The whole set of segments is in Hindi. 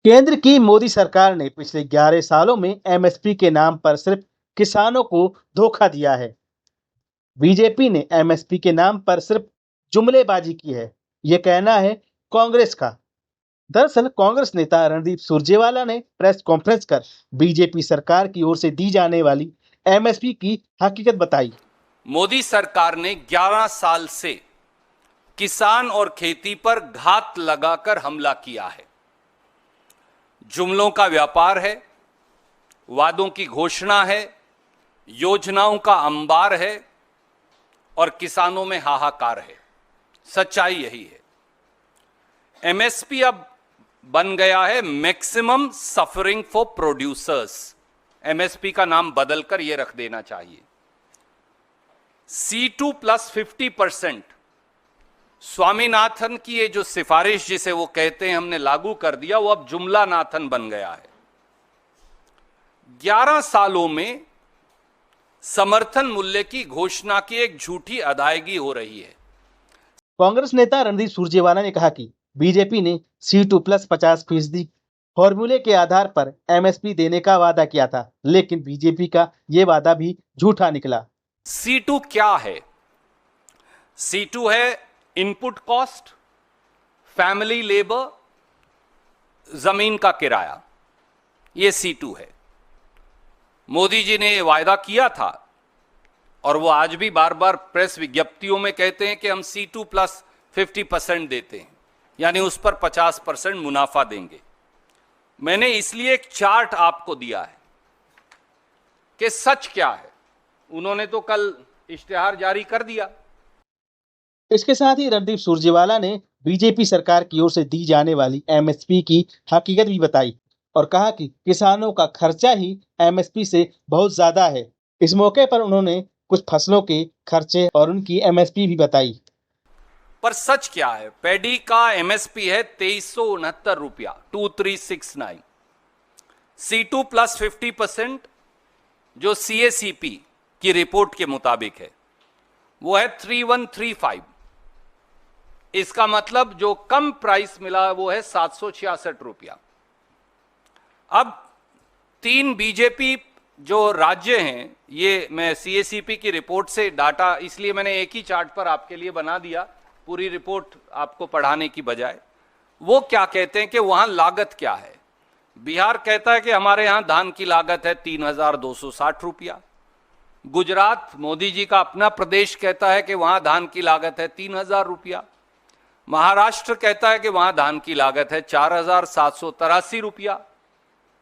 केंद्र की मोदी सरकार ने पिछले 11 सालों में एमएसपी के नाम पर सिर्फ किसानों को धोखा दिया है। बीजेपी ने एमएसपी के नाम पर सिर्फ जुमलेबाजी की है, ये कहना है कांग्रेस का। दरअसल कांग्रेस नेता रणदीप सुरजेवाला ने प्रेस कॉन्फ्रेंस कर बीजेपी सरकार की ओर से दी जाने वाली एमएसपी की हकीकत बताई। मोदी सरकार ने 11 साल से किसान और खेती पर घात लगाकर हमला किया है। जुमलों का व्यापार है, वादों की घोषणा है, योजनाओं का अंबार है और किसानों में हाहाकार है। सच्चाई यही है। एमएसपी अब बन गया है maximum suffering for producers. MSP का नाम बदलकर यह रख देना चाहिए। C2 plus 50%। स्वामीनाथन की ये जो सिफारिश जिसे वो कहते हैं हमने लागू कर दिया, वो अब जुमला नाथन बन गया है। 11 सालों में समर्थन मूल्य की घोषणा की एक झूठी अदायगी हो रही है। कांग्रेस नेता रणदीप सुरजेवाला ने कहा कि बीजेपी ने C2 प्लस 50% फॉर्मूले के आधार पर एमएसपी देने का वादा किया था, लेकिन बीजेपी का ये वादा भी झूठा निकला। C2 क्या है? C2 है इनपुट कॉस्ट, फैमिली लेबर, जमीन का किराया। ये C2 है। मोदी जी ने वायदा किया था और वो आज भी बार बार प्रेस विज्ञप्तियों में कहते हैं कि हम C2 प्लस 50% देते हैं, यानी उस पर 50% मुनाफा देंगे। मैंने इसलिए एक चार्ट आपको दिया है कि सच क्या है। उन्होंने तो कल इश्तिहार जारी कर दिया। इसके साथ ही रणदीप सुरजेवाला ने बीजेपी सरकार की ओर से दी जाने वाली एमएसपी की हकीकत भी बताई और कहा कि किसानों का खर्चा ही एमएसपी से बहुत ज्यादा है। इस मौके पर उन्होंने कुछ फसलों के खर्चे और उनकी एमएसपी भी बताई। पर सच क्या है? पैडी का एमएसपी है 2369 रुपया, 2369। C2 प्लस 50% जो CACP की रिपोर्ट के मुताबिक है वो है 3135। इसका मतलब जो कम प्राइस मिला वो है 766 रुपया। अब 3 बीजेपी जो राज्य हैं, ये मैं CACP की रिपोर्ट से डाटा इसलिए मैंने एक ही चार्ट पर आपके लिए बना दिया, पूरी रिपोर्ट आपको पढ़ाने की बजाय। वो क्या कहते हैं कि वहां लागत क्या है। बिहार कहता है कि हमारे यहां धान की लागत है 3260 रुपया। गुजरात, मोदी जी का अपना प्रदेश, कहता है कि वहां धान की लागत है 3000 रुपया। महाराष्ट्र कहता है कि वहां धान की लागत है 4783 रुपया।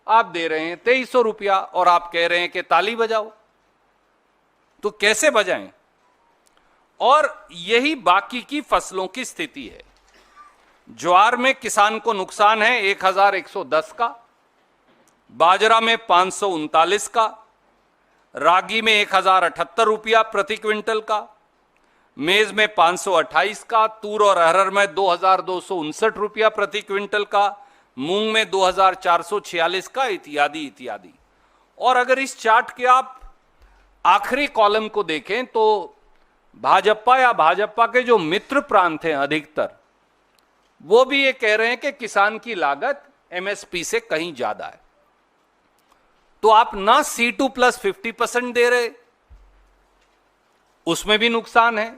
आप दे रहे हैं 2300 रुपया और आप कह रहे हैं कि ताली बजाओ। तो कैसे बजाएं? और यही बाकी की फसलों की स्थिति है। ज्वार में किसान को नुकसान है 1110 का, बाजरा में 539 का, रागी में 1078 रुपया प्रति क्विंटल का, मेज में 528 का, तूर और अरहर में 2259 रुपया प्रति क्विंटल का, मूंग में 2446 का, इत्यादि इत्यादि। और अगर इस चार्ट के आप आखिरी कॉलम को देखें तो भाजपा के जो मित्र प्रांत हैं अधिकतर, वो भी ये कह रहे हैं कि किसान की लागत एमएसपी से कहीं ज्यादा है। तो आप ना C2 प्लस 50% दे रहे, उसमें भी नुकसान है,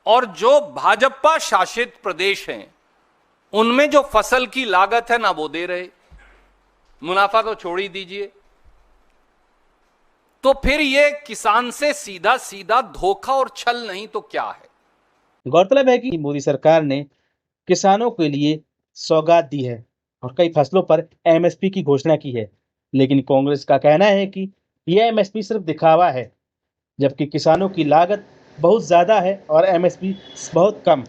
और जो भाजपा शासित प्रदेश हैं उनमें जो फसल की लागत है ना वो दे रहे, मुनाफा तो छोड़ ही दीजिए। तो फिर ये किसान से सीधा सीधा धोखा और छल नहीं तो क्या है? गौरतलब है कि मोदी सरकार ने किसानों के लिए सौगात दी है और कई फसलों पर एमएसपी की घोषणा की है, लेकिन कांग्रेस का कहना है कि यह एमएसपी सिर्फ दिखावा है, जबकि किसानों की लागत बहुत ज्यादा है और एमएसपी बहुत कम।